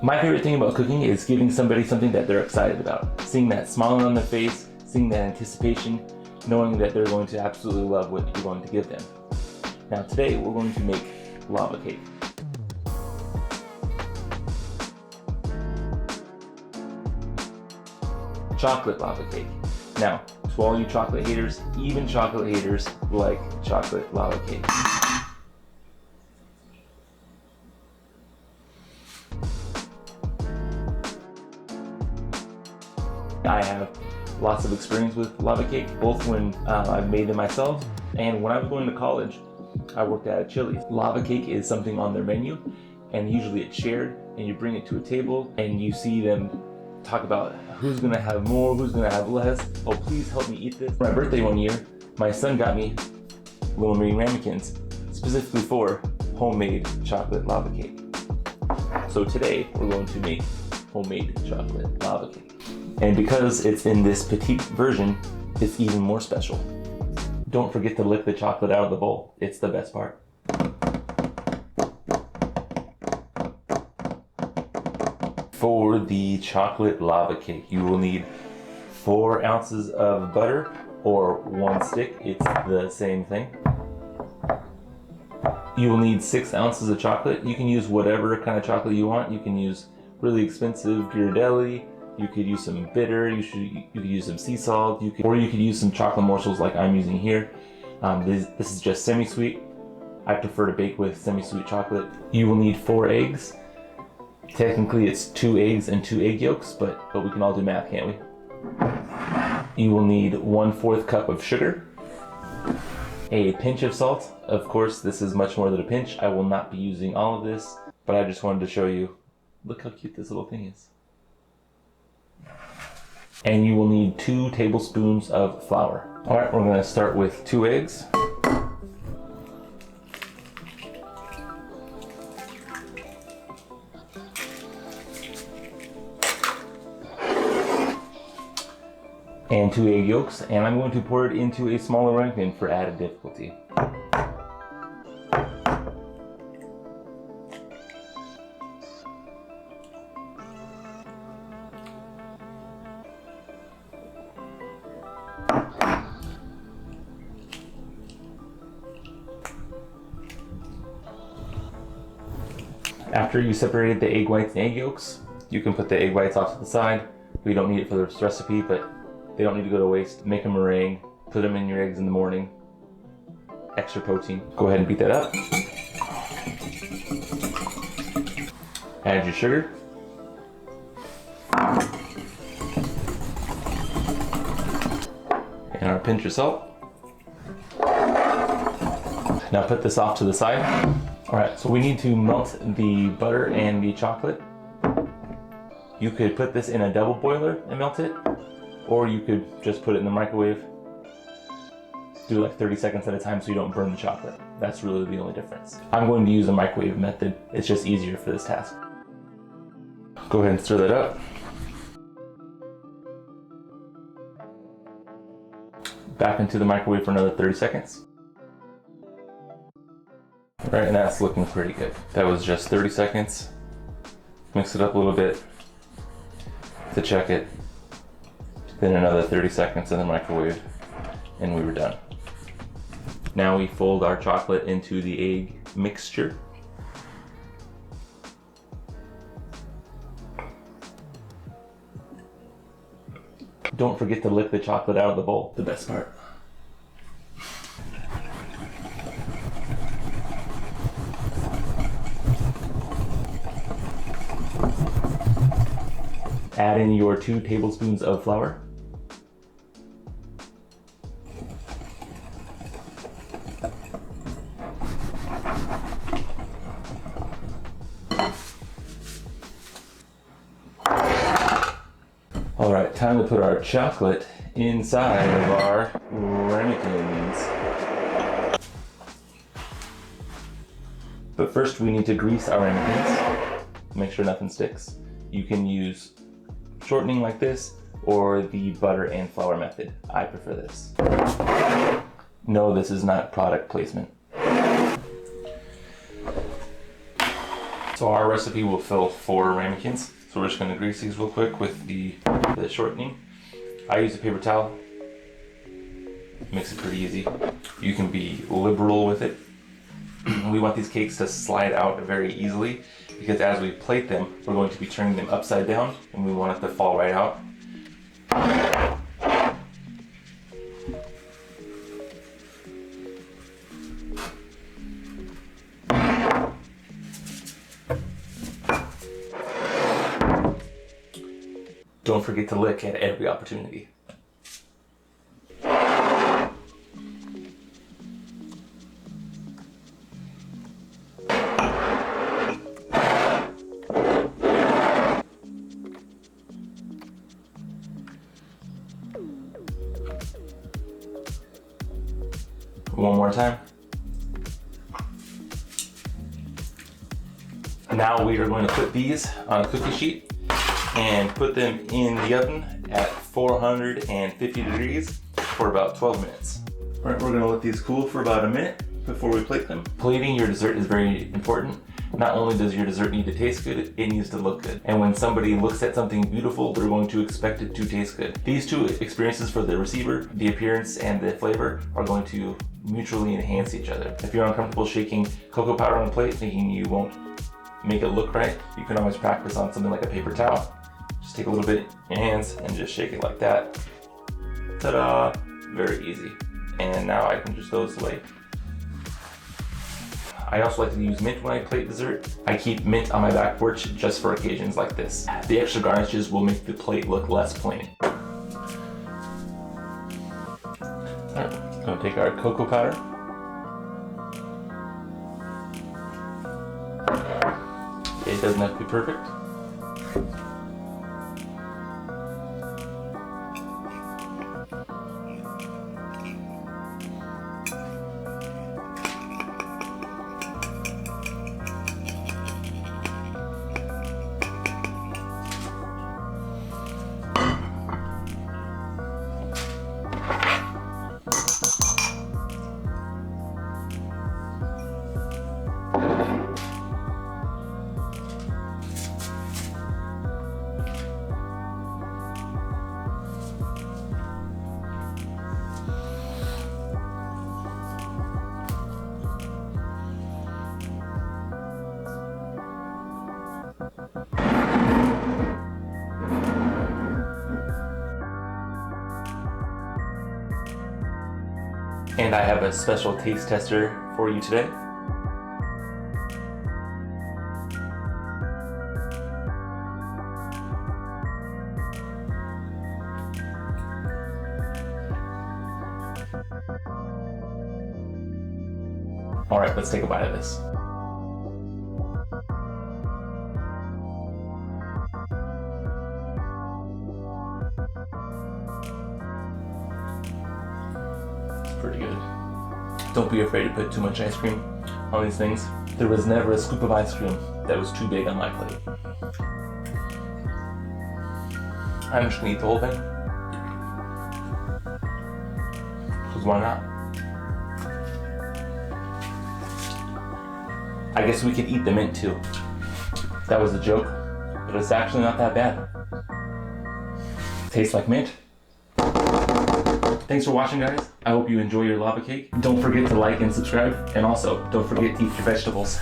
My favorite thing about cooking is giving somebody something that they're excited about. Seeing that smile on their face, seeing that anticipation, knowing that they're going to absolutely love what you're going to give them. Now today we're going to make lava cake. Chocolate lava cake. Now, to all you chocolate haters, even chocolate haters like chocolate lava cake. I have lots of experience with lava cake, both when I've made them myself and when I was going to college, I worked at a Chili's. Lava cake is something on their menu, and usually it's shared, and you bring it to a table and you see them talk about who's gonna have more, who's gonna have less. Oh, please help me eat this. For my birthday one year, my son got me little mini ramekins specifically for homemade chocolate lava cake. So today we're going to make homemade chocolate lava cake. And because it's in this petite version, it's even more special. Don't forget to lick the chocolate out of the bowl. It's the best part. For the chocolate lava cake, you will need 4 ounces of butter or 1 stick. It's the same thing. You will need 6 ounces of chocolate. You can use whatever kind of chocolate you want. You can use really expensive Ghirardelli. You could use some bitter, you could use some sea salt, or you could use some chocolate morsels like I'm using here. This is just semi-sweet. I prefer to bake with semi-sweet chocolate. You will need 4 eggs. Technically it's 2 eggs and 2 egg yolks, but we can all do math, can't we? You will need 1/4 cup of sugar, a pinch of salt. Of course, this is much more than a pinch. I will not be using all of this, but I just wanted to show you, look how cute this little thing is. And you will need 2 tablespoons of flour. All right, we're gonna start with 2 eggs. And 2 egg yolks, and I'm going to pour it into a smaller ramekin for added difficulty. After you separated the egg whites and egg yolks, you can put the egg whites off to the side. We don't need it for this recipe, but they don't need to go to waste. Make a meringue, put them in your eggs in the morning. Extra protein. Go ahead and beat that up. Add your sugar. And our pinch of salt. Now put this off to the side. All right, so we need to melt the butter and the chocolate. You could put this in a double boiler and melt it, or you could just put it in the microwave. Do like 30 seconds at a time so you don't burn the chocolate. That's really the only difference. I'm going to use a microwave method. It's just easier for this task. Go ahead and stir that up. Back into the microwave for another 30 seconds. All right, and that's looking pretty good. That was just 30 seconds. Mix it up a little bit to check it. Then another 30 seconds in the microwave, and we were done. Now we fold our chocolate into the egg mixture. Don't forget to lick the chocolate out of the bowl, the best part. Add in your 2 tablespoons of flour. All right, time to put our chocolate inside of our ramekins. But first we need to grease our ramekins. Make sure nothing sticks. You can use shortening like this or the butter and flour method. I prefer this. No, this is not product placement. So our recipe will fill 4 ramekins. So we're just going to grease these real quick with the shortening. I use a paper towel. Makes it pretty easy. You can be liberal with it. We want these cakes to slide out very easily because as we plate them, we're going to be turning them upside down and we want it to fall right out. Don't forget to lick at every opportunity. One more time. Now we are going to put these on a cookie sheet and put them in the oven at 450 degrees for about 12 minutes. All right, we're gonna let these cool for about a minute before we plate them. Plating your dessert is very important. Not only does your dessert need to taste good, it needs to look good. And when somebody looks at something beautiful, they're going to expect it to taste good. These two experiences for the receiver, the appearance and the flavor, are going to mutually enhance each other. If you're uncomfortable shaking cocoa powder on a plate thinking you won't make it look right, you can always practice on something like a paper towel. Just take a little bit in your hands and just shake it like that. Ta-da! Very easy. And now I can just throw this away. I also like to use mint when I plate dessert. I keep mint on my back porch just for occasions like this. The extra garnishes will make the plate look less plain. Alright, gonna take our cocoa powder. It doesn't have to be perfect. And I have a special taste tester for you today. All right, let's take a bite of this. Pretty good. Don't be afraid to put too much ice cream on these things. There was never a scoop of ice cream that was too big on my plate. I'm just gonna eat the whole thing. Because why not? I guess we could eat the mint too. That was a joke, but it's actually not that bad. Tastes like mint. Thanks for watching, guys. I hope you enjoy your lava cake. Don't forget to like and subscribe, and also don't forget to eat your vegetables.